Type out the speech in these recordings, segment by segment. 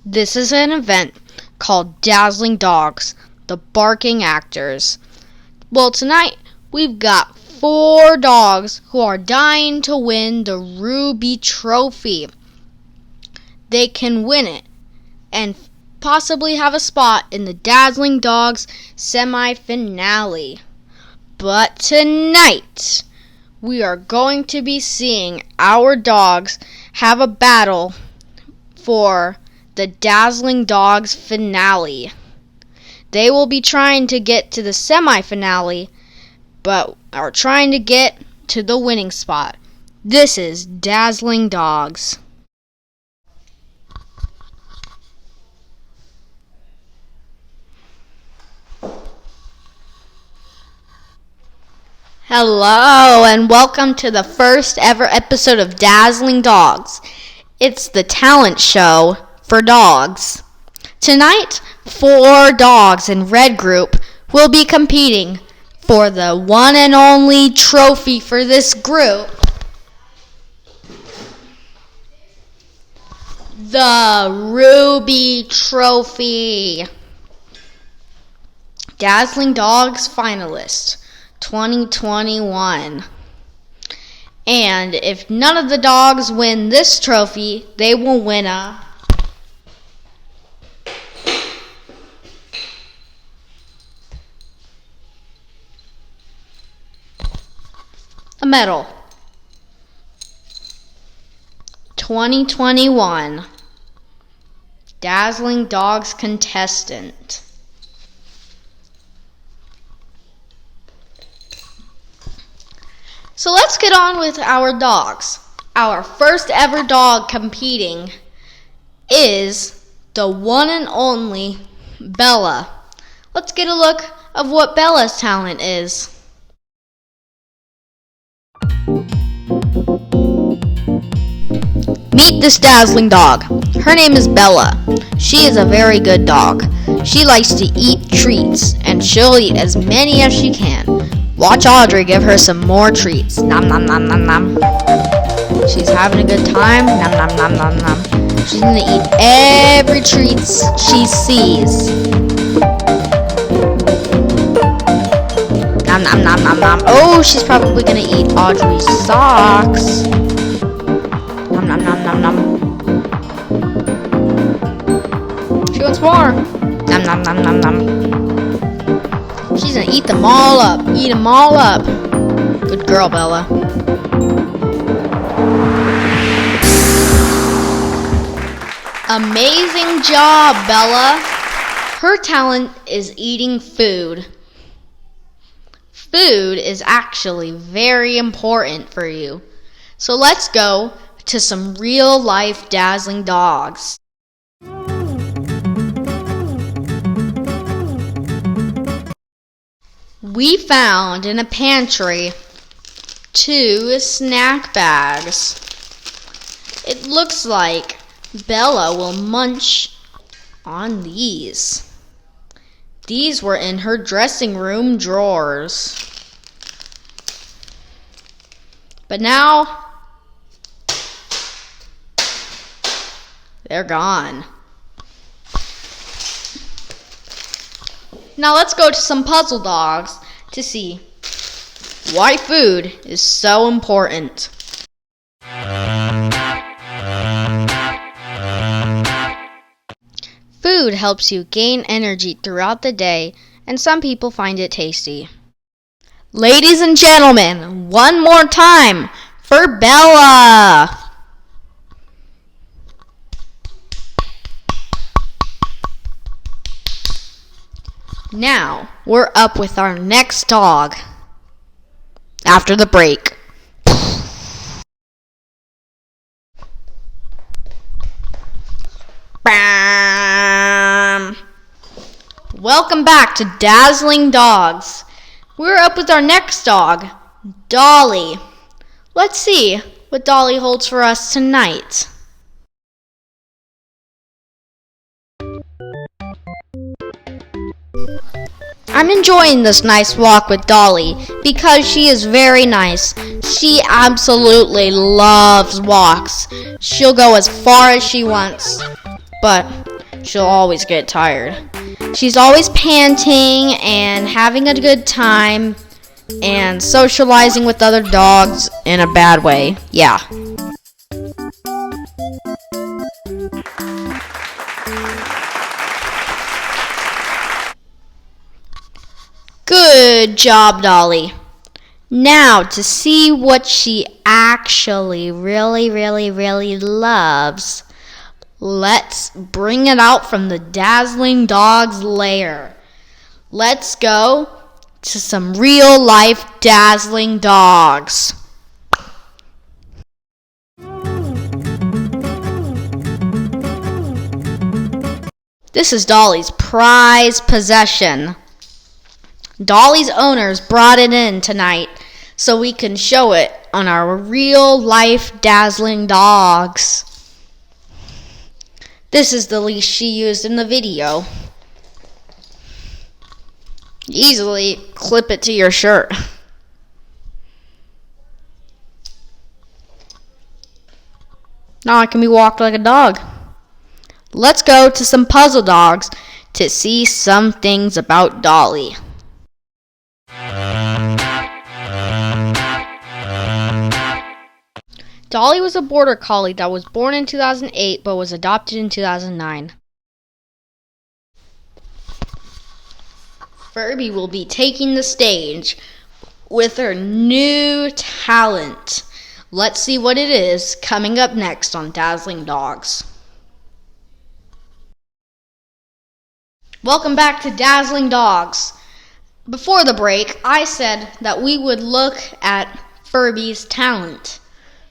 This is an event called Dazzling Dogs, the Barking Actors. Well, tonight we've got 4 dogs who are dying to win the Ruby Trophy. They can win it and possibly have a spot in the Dazzling Dogs semi-finale. But tonight, we are going to be seeing our dogs have a battle for the Dazzling Dogs finale. They will be trying to get to the semi-finale, but are trying to get to the winning spot. This is Dazzling Dogs. Hello, and welcome to the first ever episode of Dazzling Dogs. It's the talent show for dogs. Tonight, 4 dogs in red group will be competing for the one and only trophy for this group. The Ruby Trophy. Dazzling Dogs finalist 2021. And if none of the dogs win this trophy, they will win a medal. 2021 Dazzling Dogs contestant. So let's get on with our dogs. Our first ever dog competing is the one and only Bella. Let's get a look of what Bella's talent is. Meet this dazzling dog. Her name is Bella. She is a very good dog. She likes to eat treats, and she'll eat as many as she can. Watch Audrey give her some more treats. Nom nom nom nom nom. She's having a good time. Nom nom nom nom nom. She's gonna eat every treat she sees. Nom nom nom nom nom. Oh, she's probably gonna eat Audrey's socks. Nom nom nom nom nom. She wants more. Nom nom nom nom nom. She's gonna eat them all up. Eat them all up. Good girl, Bella. Amazing job, Bella. Her talent is eating food. Food is actually very important for you. So let's go to some real-life dazzling dogs. We found in a pantry 2 snack bags. It looks like Bella will munch on these. These were in her dressing room drawers. But now, they're gone. Now let's go to some puzzle dogs to see why food is so important. Food helps you gain energy throughout the day, and some people find it tasty. Ladies and gentlemen, one more time for Bella! Now, we're up with our next dog after the break. Bam! Welcome back to Dazzling Dogs. We're up with our next dog, Dolly. Let's see what Dolly holds for us tonight. I'm enjoying this nice walk with Dolly because she is very nice. She absolutely loves walks. She'll go as far as she wants. But she'll always get tired. She's always panting and having a good time and socializing with other dogs in a bad way. Yeah. Good job, Dolly. Now, to see what she actually really loves, let's bring it out from the Dazzling Dog's lair. Let's go to some real-life Dazzling Dogs. This is Dolly's prized possession. Dolly's owners brought it in tonight so we can show it on our real-life Dazzling Dogs. This is the leash she used in the video. Easily clip it to your shirt. Now I can be walked like a dog. Let's go to some puzzle dogs to see some things about Dolly. Dolly was a border collie that was born in 2008 but was adopted in 2009. Ferby will be taking the stage with her new talent. Let's see what it is coming up next on Dazzling Dogs. Welcome back to Dazzling Dogs. Before the break, I said that we would look at Ferby's talent.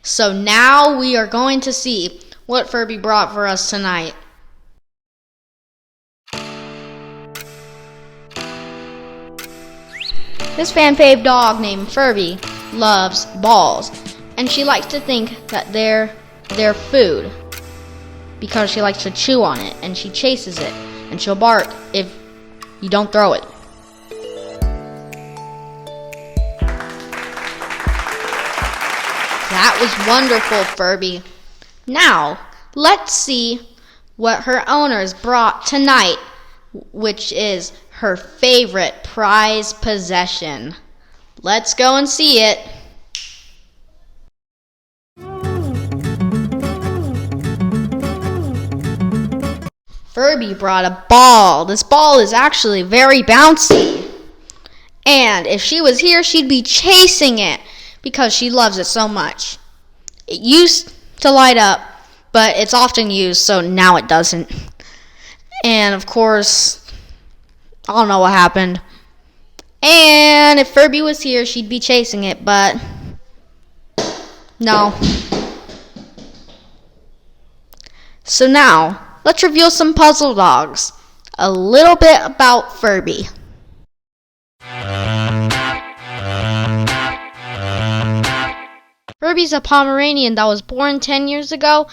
So now we are going to see what Ferby brought for us tonight. This fan-fave dog named Ferby loves balls, and she likes to think that they're their food because she likes to chew on it, and she chases it, and she'll bark if you don't throw it. That was wonderful, Ferby. Now, let's see what her owners brought tonight, which is her favorite prized possession. Let's go and see it. Ferby brought a ball. This ball is actually very bouncy. And if she was here, she'd be chasing it because she loves it so much. It used to light up, but it's often used, so now it doesn't. And of course, I don't know what happened. And if Ferby was here, she'd be chasing it, but no. So now, let's reveal some puzzle dogs. A little bit about Ferby. Ferby's a Pomeranian that was born 10 years ago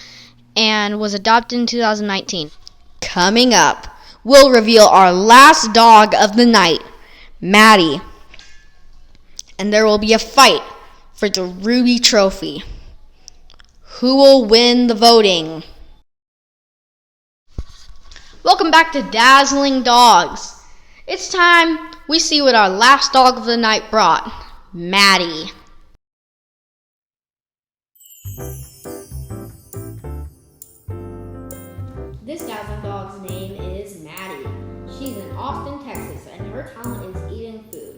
and was adopted in 2019. Coming up, we'll reveal our last dog of the night, Mady. And there will be a fight for the Ruby Trophy. Who will win the voting? Welcome back to Dazzling Dogs. It's time we see what our last dog of the night brought, Mady. This Dazzling Dog's name is Mady. She's in Austin, Texas, and her talent is eating food.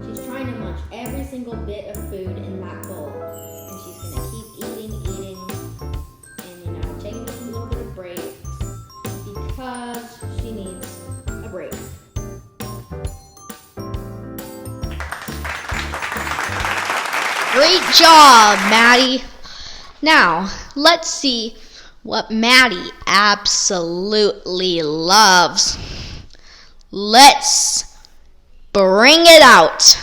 She's trying to munch every single bit of food in that bowl, and she's going to keep eating, and taking just a little bit of breaks because she needs a break. Great job, Mady. Now, let's see what Mady absolutely loves. Let's bring it out.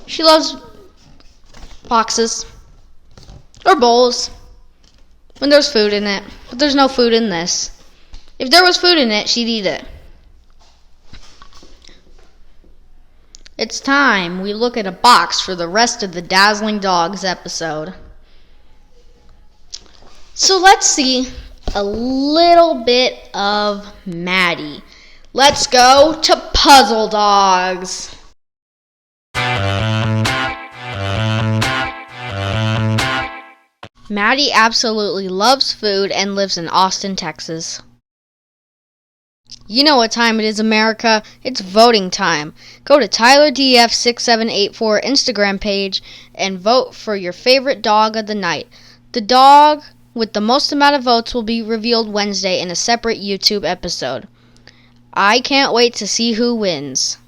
She loves boxes or bowls when there's food in it, but there's no food in this. If there was food in it, she'd eat it. It's time we look at a box for the rest of the Dazzling Dogs episode. So let's see a little bit of Mady. Let's go to Puzzle Dogs. Mady absolutely loves food and lives in Austin, Texas. You know what time it is, America. It's voting time. Go to TylerDF6784 Instagram page and vote for your favorite dog of the night. The dog with the most amount of votes will be revealed Wednesday in a separate YouTube episode. I can't wait to see who wins.